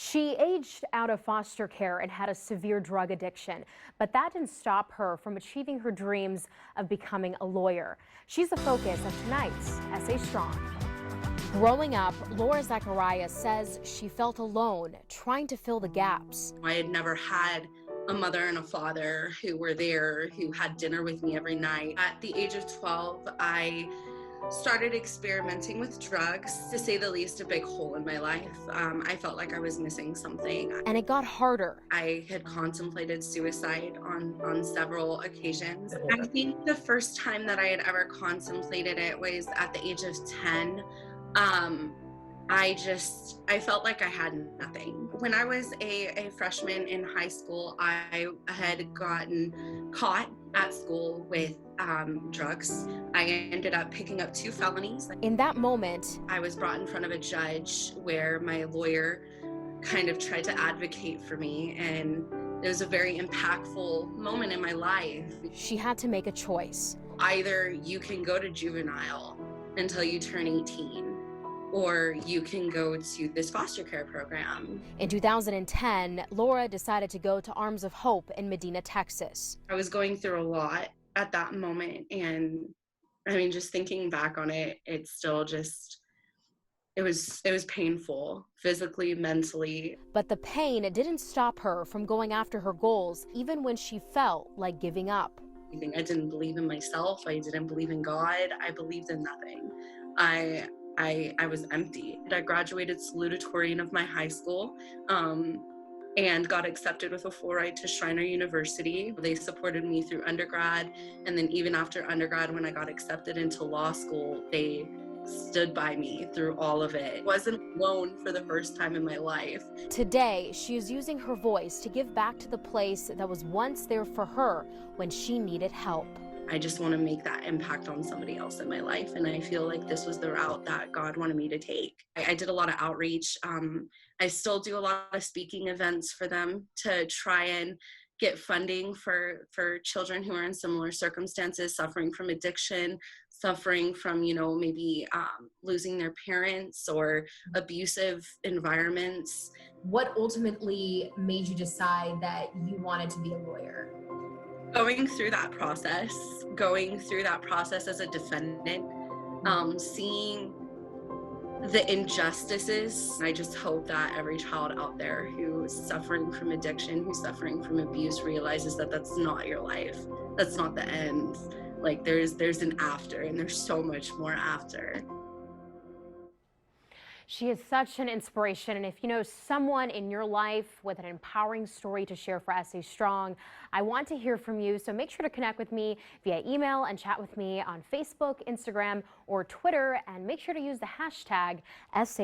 She aged out of foster care and had a severe drug addiction, but that didn't stop her from achieving her dreams of becoming a lawyer. She's the focus of tonight's SA Strong. Growing up, Laura Zacharias says she felt alone, trying to fill the gaps. I had never had a mother and a father who were there, who had dinner with me every night. At the age of 12, I started experimenting with drugs, to say the least, a big hole in my life. I felt like I was missing something. And it got harder. I had contemplated suicide on several occasions. I think the first time that I had ever contemplated it was at the age of 10. I felt like I had nothing. When I was a freshman in high school, I had gotten caught at school with drugs. I ended up picking up 2 felonies. In that moment, I was brought in front of a judge where my lawyer kind of tried to advocate for me, and it was a very impactful moment in my life. she had to make a choice. Either you can go to juvenile until you turn 18, or you can go to this foster care program. In 2010, Laura decided to go to Arms of Hope in Medina, Texas. I was going through a lot at that moment, and I mean, just thinking back on it, it's still just, it was painful, physically, mentally. But the pain didn't stop her from going after her goals, even when she felt like giving up. I didn't believe in myself. I didn't believe in God. I believed in nothing. I was empty. I graduated salutatorian of my high school and got accepted with a full ride to Schreiner University. They supported me through undergrad, and then even after undergrad, when I got accepted into law school, they stood by me through all of it. I wasn't alone for the first time in my life. Today, she is using her voice to give back to the place that was once there for her when she needed help. I just want to make that impact on somebody else in my life, and I feel like this was the route that God wanted me to take. I did a lot of outreach. I still do a lot of speaking events for them to try and get funding for children who are in similar circumstances, suffering from addiction, suffering from, maybe losing their parents or abusive environments. What ultimately made you decide that you wanted to be a lawyer? Going through that process as a defendant, seeing the injustices. I just hope that every child out there who's suffering from addiction, who's suffering from abuse, realizes that that's not your life. That's not the end. Like there's an after, and there's so much more after. She is such an inspiration, and if you know someone in your life with an empowering story to share for SA Strong, I want to hear from you, so make sure to connect with me via email and chat with me on Facebook, Instagram, or Twitter, and make sure to use the hashtag SA